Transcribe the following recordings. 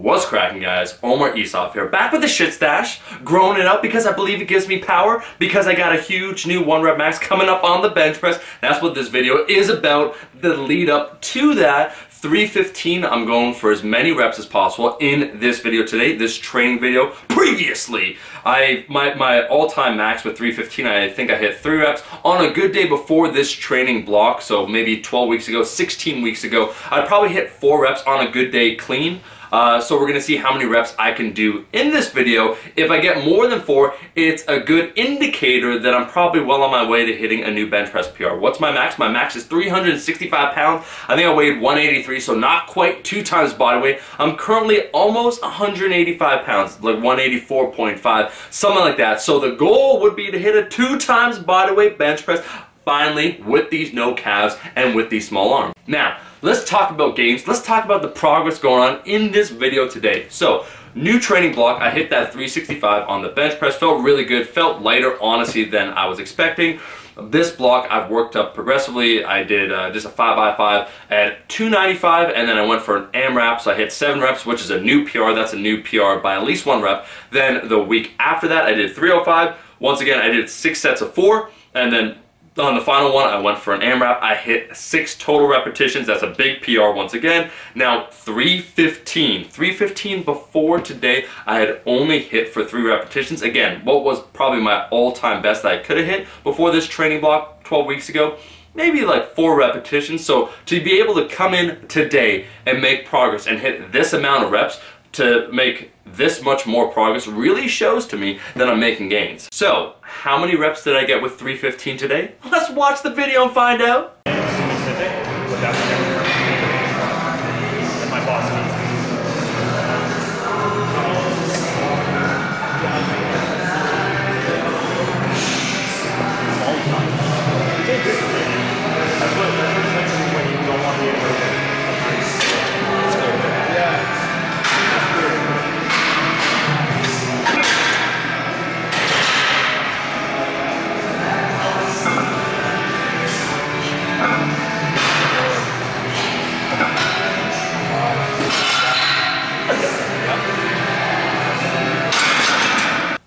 What's cracking, guys? Omar Isov here, back with the shit stash, growing it up because I believe it gives me power, because I got a huge new 1 rep max coming up on the bench press. That's what this video is about, the lead up to that. 315, I'm going for as many reps as possible in this video today, this training video. Previously, my all-time max with 315, I think I hit 3 reps on a good day before this training block, so maybe 12 weeks ago, 16 weeks ago. I'd probably hit 4 reps on a good day clean. So we're going to see how many reps I can do in this video. If I get more than 4, it's a good indicator that I'm probably well on my way to hitting a new bench press PR. What's my max? My max is 365 pounds. I think I weighed 183, so not quite 2 times body weight. I'm currently almost 185 pounds, like 184.5, something like that. So the goal would be to hit a 2 times body weight bench press, finally, with these no calves and with these small arms. Now, let's talk about gains. Let's talk about the progress going on in this video today. So, new training block, I hit that 365 on the bench press. Felt really good, felt lighter, honestly, than I was expecting. This block I've worked up progressively. I did just a 5x5 at 295, and then I went for an AMRAP, so I hit 7 reps, which is a new PR. That's a new PR by at least 1 rep. Then the week after that, I did 305. Once again, I did 6 sets of 4, and then on the final one, I went for an AMRAP. I hit 6 total repetitions. That's a big PR once again. Now, 315. 315 before today, I had only hit for 3 repetitions. Again, what was probably my all-time best that I could have hit before this training block 12 weeks ago? Maybe like 4 repetitions. So to be able to come in today and make progress and hit this amount of reps, to make this much more progress really shows to me that I'm making gains. So, how many reps did I get with 315 today? Let's watch the video and find out.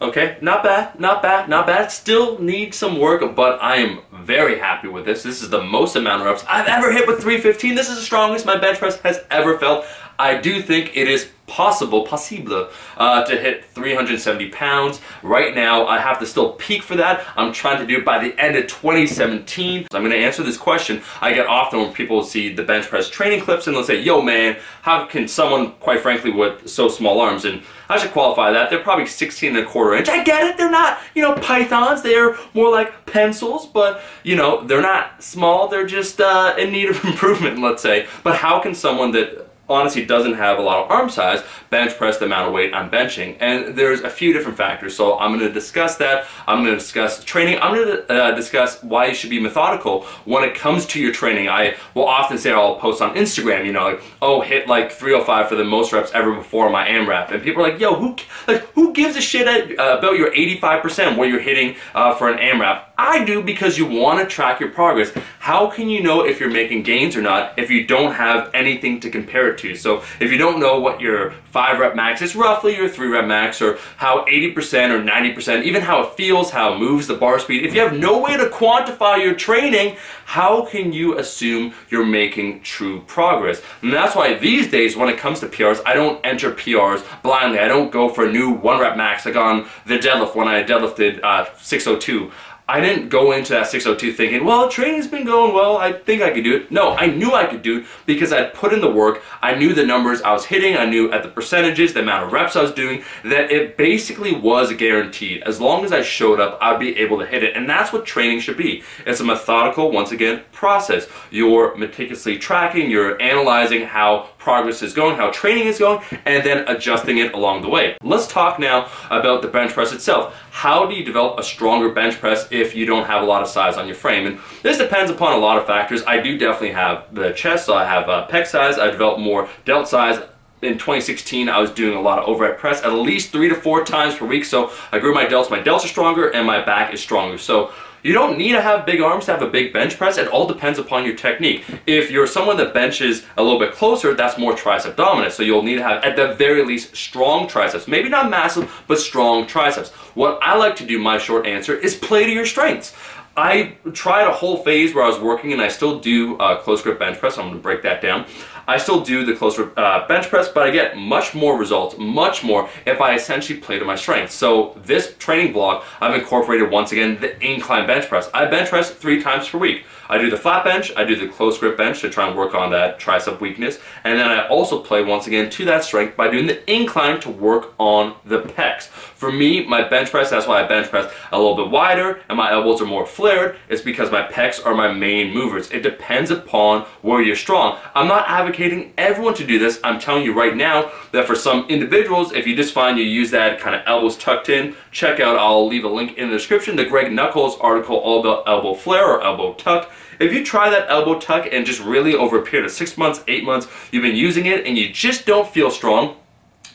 Okay, not bad, not bad, not bad. Still need some work, but I am very happy with this. This is the most amount of reps I've ever hit with 315. This is the strongest my bench press has ever felt. I do think it is possible to hit 370 pounds. Right now, I have to still peak for that. I'm trying to do it by the end of 2017. So I'm going to answer this question I get often when people see the bench press training clips and they'll say, yo man, how can someone, quite frankly, with so small arms, and I should qualify that, they're probably 16¼ inch. I get it, they're not, pythons, they're more like pencils, but, they're not small, they're just in need of improvement, let's say. But how can someone that honestly doesn't have a lot of arm size bench press the amount of weight I'm benching? And there's a few different factors, so I'm going to discuss that. I'm going to discuss training. I'm going to discuss why you should be methodical when it comes to your training. I will often say, I'll post on Instagram, like, oh, hit like 305 for the most reps ever before my AMRAP, and people are like, yo, who gives a shit about your 85% where you're hitting for an AMRAP? I do, because you want to track your progress. How can you know if you're making gains or not if you don't have anything to compare it to? So if you don't know what your 5 rep max is, roughly your 3 rep max, or how 80% or 90%, even how it feels, how it moves, the bar speed, if you have no way to quantify your training, how can you assume you're making true progress? And that's why these days, when it comes to PRs, I don't enter PRs blindly. I don't go for a new 1 rep max, like on the deadlift when I deadlifted 602. I didn't go into that 602 thinking, well, training's been going well, I think I could do it. No, I knew I could do it because I'd put in the work. I knew the numbers I was hitting. I knew at the percentages, the amount of reps I was doing, that it basically was guaranteed. As long as I showed up, I'd be able to hit it. And that's what training should be. It's a methodical, once again, process. You're meticulously tracking, you're analyzing how progress is going, how training is going, and then adjusting it along the way. Let's talk now about the bench press itself. How do you develop a stronger bench press if you don't have a lot of size on your frame? And this depends upon a lot of factors. I do definitely have the chest, so I have pec size. I developed more delt size. In 2016, I was doing a lot of overhead press, at least 3 to 4 times per week, so I grew my delts. My delts are stronger and my back is stronger. So You don't need to have big arms to have a big bench press. It all depends upon your technique. If you're someone that benches a little bit closer, that's more tricep dominant. So you'll need to have, at the very least, strong triceps. Maybe not massive, but strong triceps. What I like to do, my short answer, is play to your strengths. I tried a whole phase where I was working, and I still do close grip bench press. I'm going to break that down. I still do the close grip bench press, but I get much more results, much more, if I essentially play to my strengths. So this training block, I've incorporated once again the incline bench press. I bench press 3 times per week. I do the flat bench, I do the close grip bench to try and work on that tricep weakness, and then I also play once again to that strength by doing the incline to work on the pecs. For me, my bench press, that's why I bench press a little bit wider and my elbows are more flared, it's because my pecs are my main movers. It depends upon where you're strong. I'm not advocating everyone to do this. I'm telling you right now that for some individuals, if you just find you use that kind of elbows tucked in, check out, I'll leave a link in the description, the Greg Nuckols article all about elbow flare or elbow tuck. If you try that elbow tuck and just really over a period of 6 months, 8 months, you've been using it and you just don't feel strong,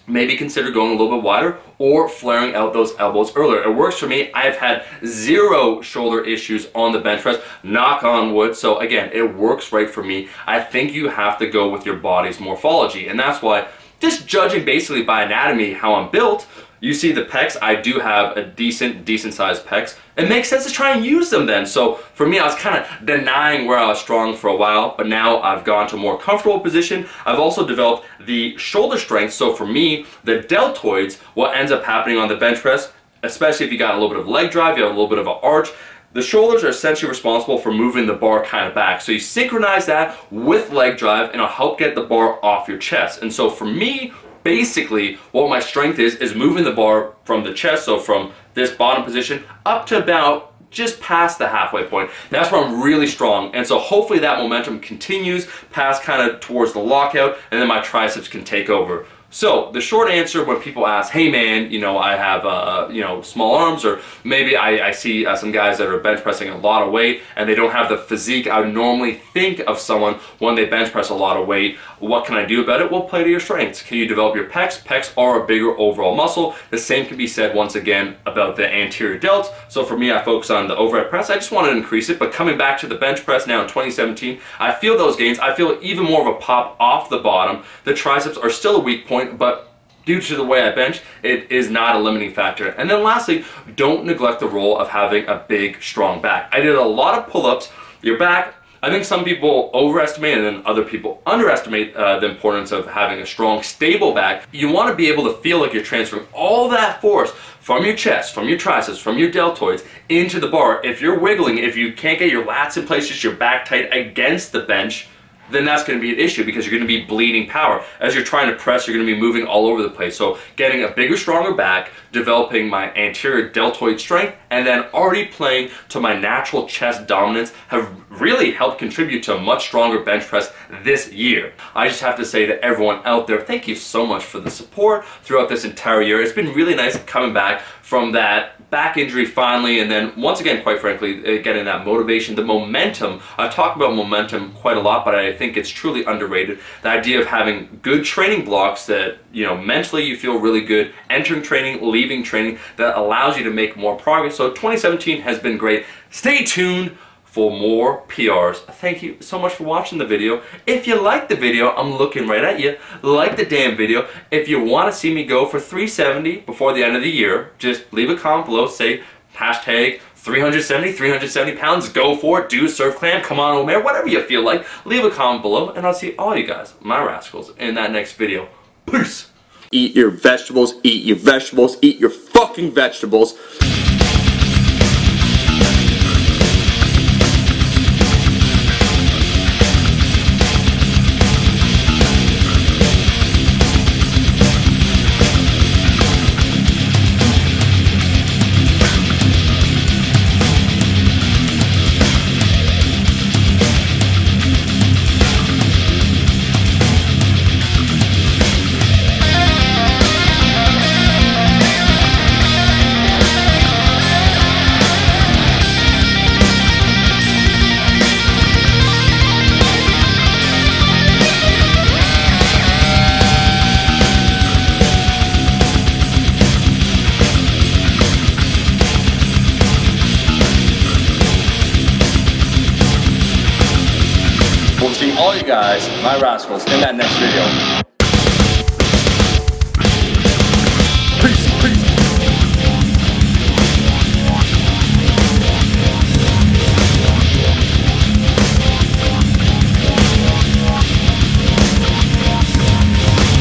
maybe consider going a little bit wider or flaring out those elbows earlier. It works for me. I've had 0 shoulder issues on the bench press, knock on wood. So again, it works right for me. I think you have to go with your body's morphology, and that's why, just judging basically by anatomy how I'm built, you see the pecs, I do have a decent sized pecs. It makes sense to try and use them then. So for me, I was kind of denying where I was strong for a while, but now I've gone to a more comfortable position. I've also developed the shoulder strength. So for me, the deltoids, what ends up happening on the bench press, especially if you got a little bit of leg drive, you have a little bit of an arch, the shoulders are essentially responsible for moving the bar kind of back. So you synchronize that with leg drive and it'll help get the bar off your chest. And so for me, basically, what my strength is moving the bar from the chest, so from this bottom position up to about just past the halfway point. That's where I'm really strong, and so hopefully that momentum continues past kind of towards the lockout, and then my triceps can take over. So the short answer when people ask, hey man, you know, I have you know, small arms, or maybe I see some guys that are bench pressing a lot of weight and they don't have the physique I would normally think of someone when they bench press a lot of weight. What can I do about it? Well, play to your strengths. Can you develop your pecs? Pecs are a bigger overall muscle. The same can be said once again about the anterior delts. So for me, I focus on the overhead press. I just want to increase it, but coming back to the bench press now in 2017, I feel those gains. I feel even more of a pop off the bottom. The triceps are still a weak point, but due to the way I bench, it is not a limiting factor. And then lastly, don't neglect the role of having a big, strong back. I did a lot of pull-ups. Your back, I think some people overestimate and then other people underestimate the importance of having a strong, stable back. You want to be able to feel like you're transferring all that force from your chest, from your triceps, from your deltoids into the bar. If you're wiggling, if you can't get your lats in place, just your back tight against the bench, then that's going to be an issue because you're going to be bleeding power. As you're trying to press, you're going to be moving all over the place. So getting a bigger, stronger back, developing my anterior deltoid strength, and then already playing to my natural chest dominance have really helped contribute to a much stronger bench press this year. I just have to say to everyone out there, thank you so much for the support throughout this entire year. It's been really nice coming back from that back injury finally, and then once again, quite frankly, getting that motivation, the momentum. I talk about momentum quite a lot, but I think it's truly underrated. The idea of having good training blocks that, you know, mentally you feel really good, entering training, leaving training, that allows you to make more progress. So 2017 has been great. Stay tuned for more PRs. Thank you so much for watching the video. If you like the video, I'm looking right at you. Like the damn video. If you want to see me go for 370 before the end of the year, just leave a comment below, say hashtag 370 pounds, go for it, do a surf clam, come on Omer, whatever you feel like. Leave a comment below and I'll see all you guys, my rascals, in that next video. Peace! Eat your vegetables, eat your vegetables, eat your fucking vegetables. We'll see all you guys, my rascals, in that next video.